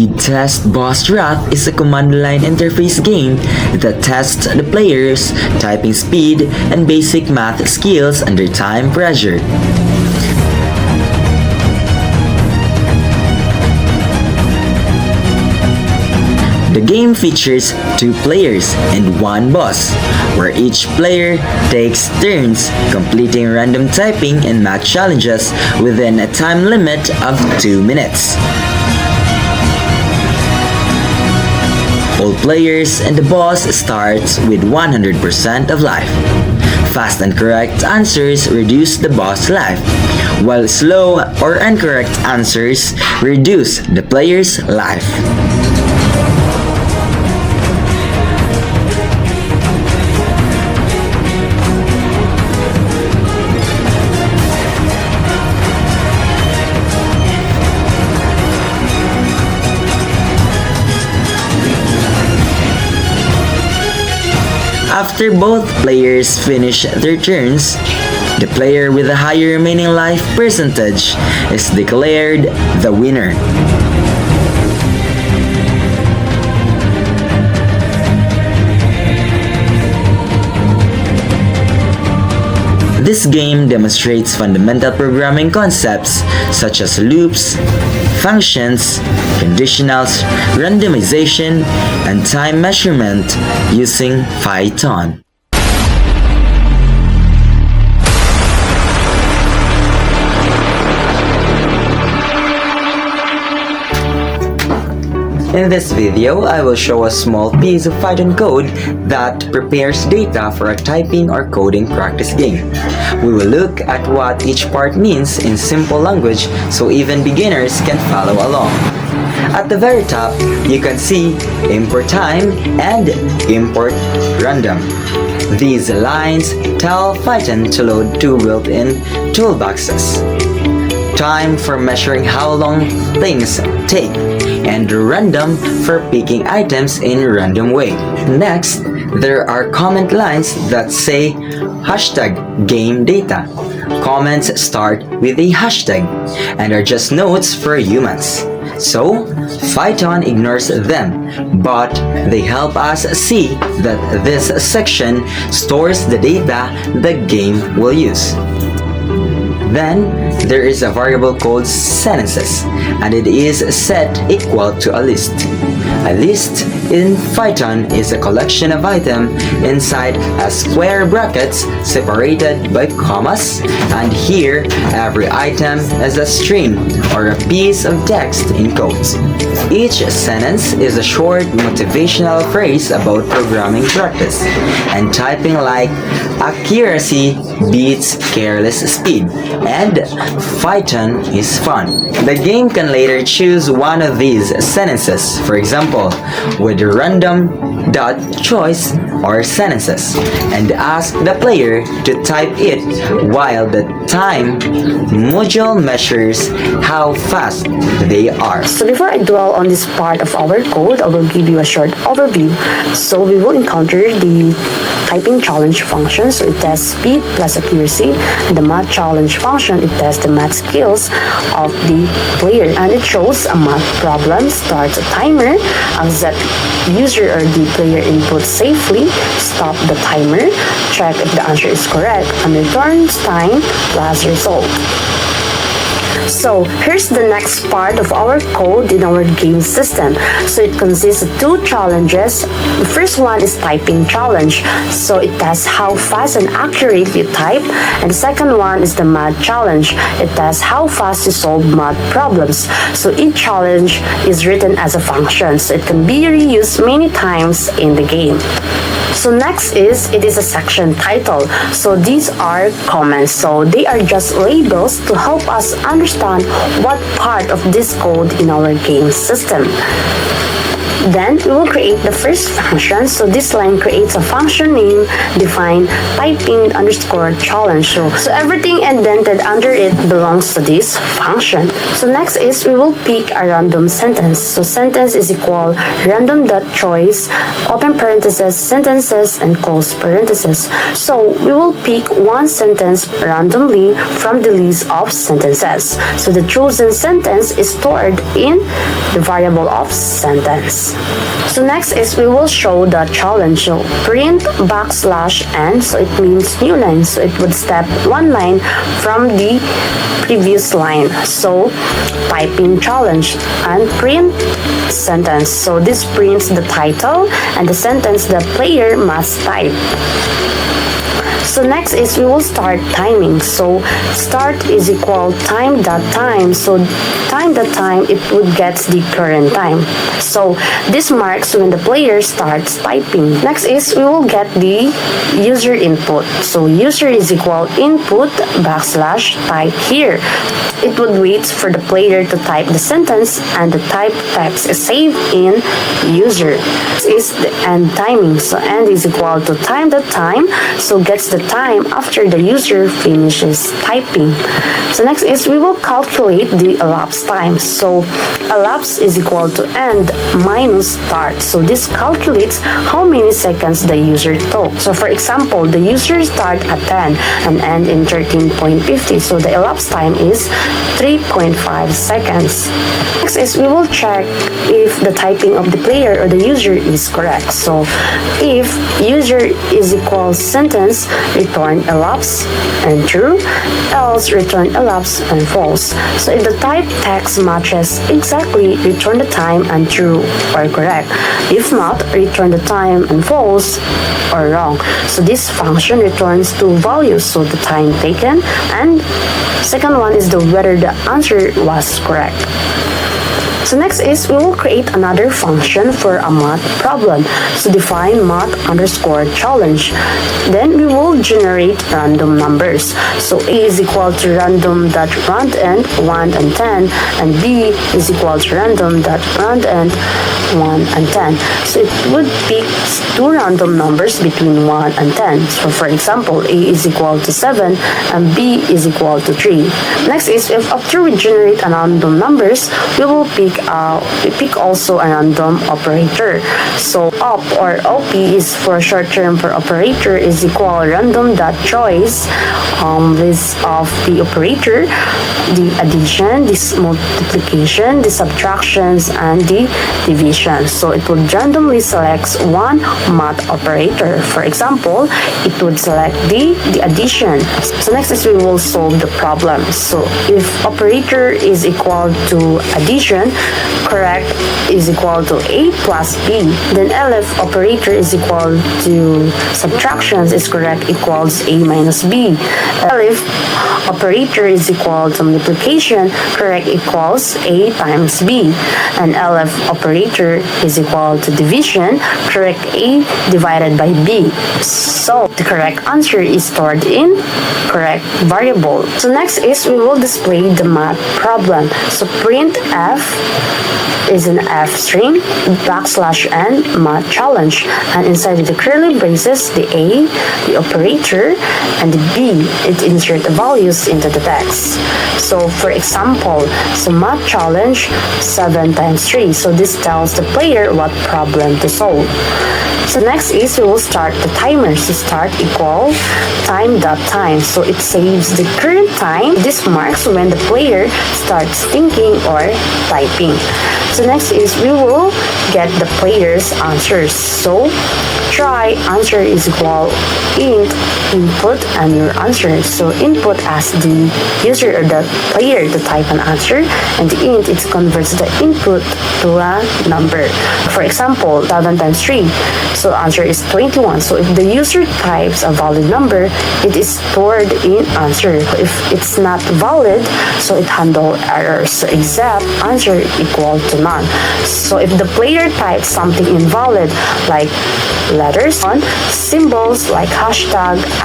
Speed Test Boss Rock is a command line interface game that tests the player's typing speed and basic math skills under time pressure. The game features 2 players and 1 boss, where each player takes turns completing random typing and math challenges within a time limit of 2 minutes. All players and the boss starts with 100% of life. Fast and correct answers reduce the boss life, while slow or incorrect answers reduce the player's life. After both players finish their turns, the player with the higher remaining life percentage is declared the winner. This game demonstrates fundamental programming concepts such as loops, functions, conditionals, randomization, and time measurement using Python. In this video, I will show a small piece of Python code that prepares data for a typing or coding practice game. We will look at what each part means in simple language so even beginners can follow along. At the very top, you can see import time and import random. These lines tell Python to load 2 built-in toolboxes. Time for measuring how long things take, and random for picking items in a random way. Next, there are comment lines that say #game_data. Comments start with a hashtag and are just notes for humans. So, Python ignores them, but they help us see that this section stores the data the game will use. Then, there is a variable called sentences, and it is set equal to a list. A list in Python is a collection of items inside a square brackets separated by commas, and here every item is a string or a piece of text in quotes. Each sentence is a short motivational phrase about programming practice and typing, like accuracy beats careless speed and Python is fun. The game can later choose one of these sentences, for example, with random.choice or sentences, and ask the player to type it while the time module measures how fast they are. So before I dwell on this part of our code, I will give you a short overview. So we will encounter the typing challenge function, so it tests speed plus accuracy, and the math challenge function, it tests the math skills of the player, and it shows a math problem, starts a timer, accept user or the player input safely, stop the timer, check if the answer is correct, and returns time plus result. So here's the next part of our code in our game system. So it consists of 2 challenges. The first one is typing challenge. So it tests how fast and accurate you type. And the second one is the math challenge. It tests how fast you solve math problems. So each challenge is written as a function, so it can be reused many times in the game. So next is, it is a section title. So these are comments. So they are just labels to help us understand what part of this code in our game system. Then we will create the first function. So this line creates a function name defined typing underscore challenge. So everything indented under it belongs to this function. So next is we will pick a random sentence. So sentence is equal random dot choice open parentheses sentences and close parentheses. So we will pick one sentence randomly from the list of sentences. So the chosen sentence is stored in the variable of sentence. So next is we will show the challenge. So print \n, so it means new line. So it would step one line from the previous line. So typing challenge and print sentence. So this prints the title and the sentence the player must type. So next is we will start timing. So start is equal time.time. So time.time it would get the current time. So this marks when the player starts typing. Next is we will get the user input. So user is equal input \type here. It would wait for the player to type the sentence and the type text is saved in user. This is the end timing. So end is equal to time.time. So gets the time after the user finishes typing. So next is we will calculate the elapsed time. So elapsed is equal to end minus start. So this calculates how many seconds the user took. So for example, the user start at 10 and end in 13.50. So the elapsed time is 3.5 seconds. Next is we will check if the typing of the player or the user is correct. So if user is equal sentence, return elapsed and true, else return elapsed and false. So if the type text matches exactly, return the time and true or correct. If not, return the time and false or wrong. So this function returns two values, so the time taken and second one is the whether the answer was correct. So next is we will create another function for a math problem. So define math underscore challenge. Then we will generate random numbers. So A is equal to random dot round end 1 and 10 and B is equal to random dot round end 1 and 10. So it would pick two random numbers between 1 and 10. So for example, A is equal to 7 and B is equal to 3. Next is if after we generate a random numbers, we will pick also a random operator. So op or op is for short term for operator is equal random dot choice list of the operator, the addition, this multiplication, the subtractions and the division. So it would randomly select one math operator. For example, it would select the addition. So next is we will solve the problem. So if operator is equal to addition, correct is equal to A plus B. Then if operator is equal to subtractions is correct equals A minus B. If operator is equal to multiplication, correct equals A times B. And if operator is equal to division, correct A divided by B. So the correct answer is stored in correct variable. So next is we will display the math problem. So print F is an F string \n math challenge, and inside of the curly braces the A, the operator, and the B, it insert the values into the text. So for example, so math challenge 7 times 3. So this tells the player what problem to solve. So next is we will start the timer. So start equal time.time. So it saves the current time. This marks when the player starts thinking or typing. So next is we will get the player's answers. So try answer is equal int input and your answer. So input as the user or the player to type an answer, and the int it converts the input to a number. For example, 7 times 3. So answer is 21. So if the user types a valid number, it is stored in answer. If it's not valid, so it handle errors. So except answer equal to none. So if the player types something invalid like letters on symbols like hashtag, @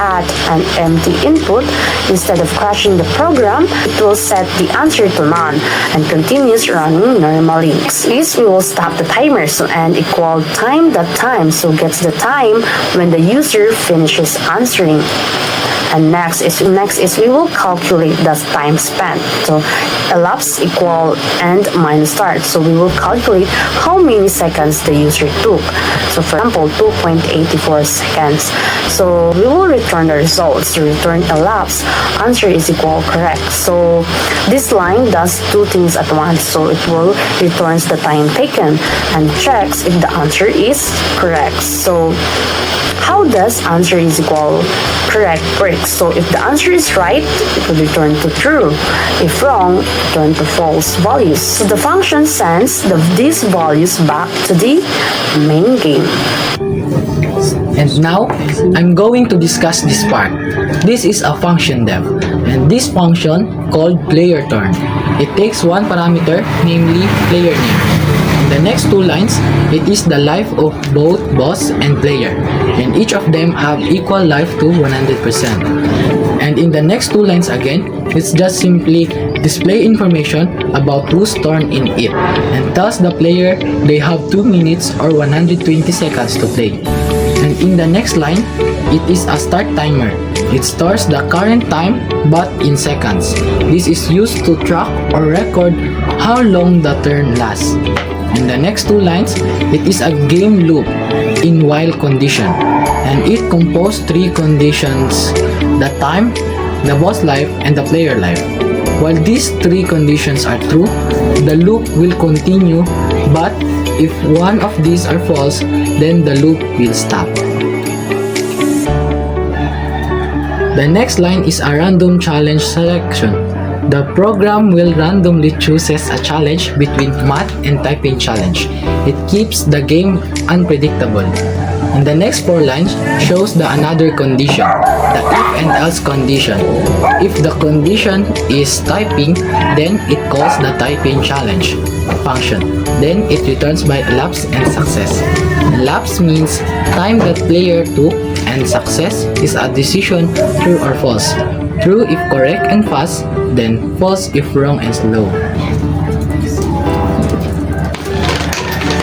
and empty input instead of crashing the program, it will set the answer to none and continues running normally. Next is we will stop the timer, so and equal time.time, so gets the time when the user finishes answering. And next is we will calculate the time spent. So elapsed equal end minus start. So we will calculate how many seconds the user took. So for example, 2.84 seconds. So we will return the results. To return elapsed, answer is equal correct. So this line does two things at once. So it will returns the time taken and checks if the answer is correct. So how does answer is equal correct work? So if the answer is right, it will return to true. If wrong, return to false values. So the function sends these values back to the main game. And now, I'm going to discuss this part. This is a function dev, and this function called player turn. It takes one parameter, namely player name. In the next two lines, it is the life of both boss and player, and each of them have equal life to 100%. And in the next two lines again, it's just simply display information about whose turn in it, and tells the player they have 2 minutes or 120 seconds to play. And in the next line, it is a start timer. It stores the current time but in seconds. This is used to track or record how long the turn lasts. In the next two lines, it is a game loop in while condition, and it composed three conditions: the time, the boss life, and the player life. While these three conditions are true, the loop will continue, but if one of these are false, then the loop will stop. The next line is a random challenge selection. The program will randomly chooses a challenge between math and typing challenge. It keeps the game unpredictable. And the next four lines shows the another condition, the if and else condition. If the condition is typing, then it calls the typing challenge function. Then it returns by elapsed and success. Elapsed means time that player took, and success is a decision true or false. True if correct and fast, then false if wrong and slow.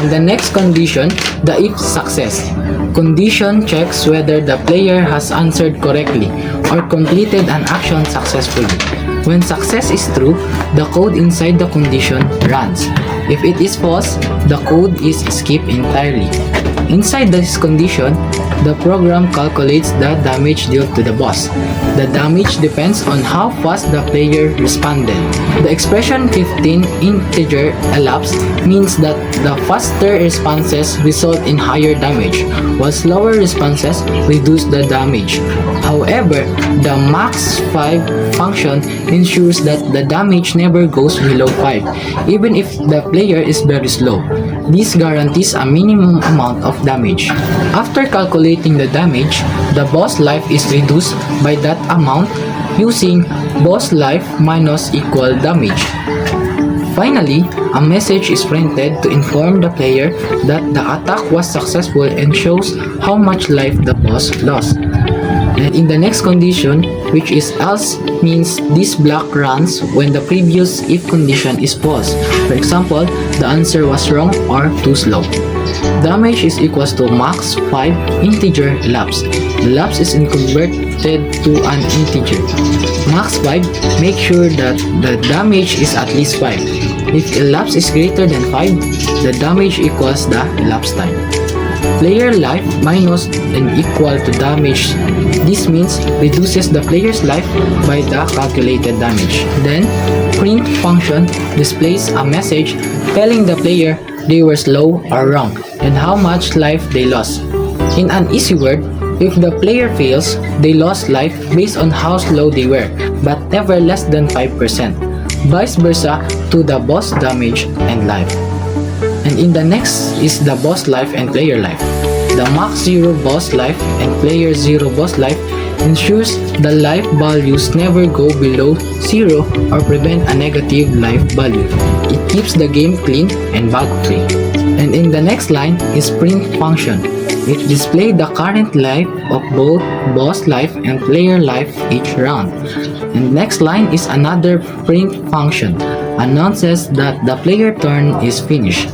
In the next condition, the if success. Condition checks whether the player has answered correctly or completed an action successfully. When success is true, the code inside the condition runs. If it is false, the code is skipped entirely. Inside this condition, the program calculates the damage dealt to the boss. The damage depends on how fast the player responded. The expression 15 integer elapsed means that the faster responses result in higher damage, while slower responses reduce the damage. However, the max 5 function ensures that the damage never goes below 5, even if the player is very slow. This guarantees a minimum amount of damage. After calculating the damage, the boss life is reduced by that amount using boss life minus equal damage. Finally, a message is printed to inform the player that the attack was successful and shows how much life the boss lost. And in the next condition, which is else, means this block runs when the previous if condition is false. For example, the answer was wrong or too slow. Damage is equals to max 5 integer elapsed. Elapsed is converted to an integer. Max 5, make sure that the damage is at least 5. If elapsed is greater than 5, the damage equals the elapsed time. Player life minus and equal to damage. This means reduces the player's life by the calculated damage. Then, print function displays a message telling the player they were slow or wrong and how much life they lost. In an easy word, if the player fails, they lost life based on how slow they were, but never less than 5%. Vice versa to the boss damage and life. And in the next is the boss life and player life. The max 0 boss life and player 0 boss life ensures the life values never go below 0 or prevent a negative life value. It keeps the game clean and bug-free. And in the next line is print function. It displays the current life of both boss life and player life each round. And next line is another print function. Announces that the player turn is finished.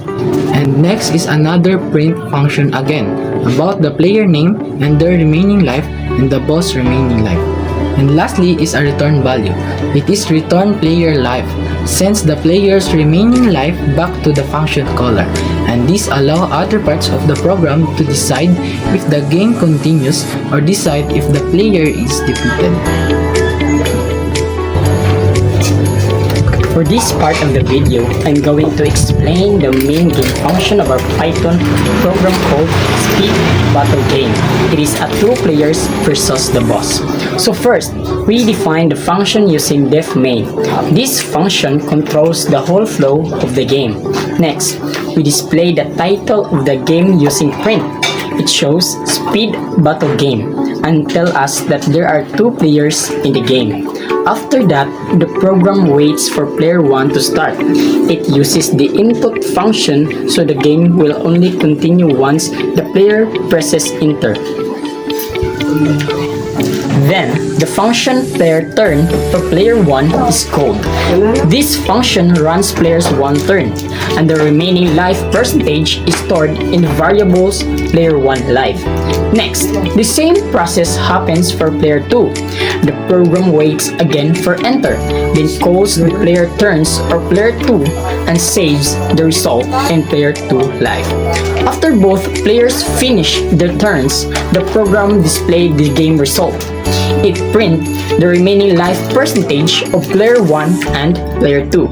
And next is another print function again about the player name and their remaining life and the boss remaining life. And lastly is a return value. It is return player life, sends the player's remaining life back to the function caller, and this allow other parts of the program to decide if the game continues or decide if the player is defeated. For this part of the video, I'm going to explain the main game function of our Python program called Speed Battle Game. It is a two players versus the boss. So first, we define the function using def main. This function controls the whole flow of the game. Next, we display the title of the game using print. It shows Speed Battle Game and tell us that there are two players in the game. After that, the program waits for player 1 to start. It uses the input function, so the game will only continue once the player presses enter. Then, the function player turn for player 1 is called. This function runs player's 1 turn, and the remaining life percentage is stored in variables player 1 life. Next, the same process happens for player 2. The program waits again for enter, then calls the player turns or player 2 and saves the result in player 2 life. After both players finish their turns, the program displays the game result. It prints the remaining life percentage of player 1 and player 2.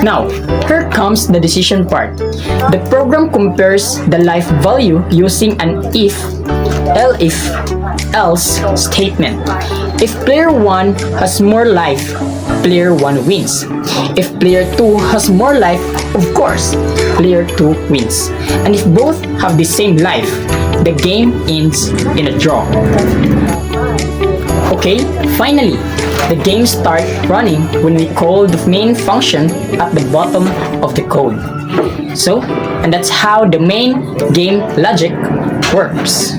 Now, here comes the decision part. The program compares the life value using an if else statement. If player 1 has more life, player 1 wins. If player 2 has more life, of course, player 2 wins. And if both have the same life, the game ends in a draw. Okay, finally, the game starts running when we call the main function at the bottom of the code. So, and that's how the main game logic works.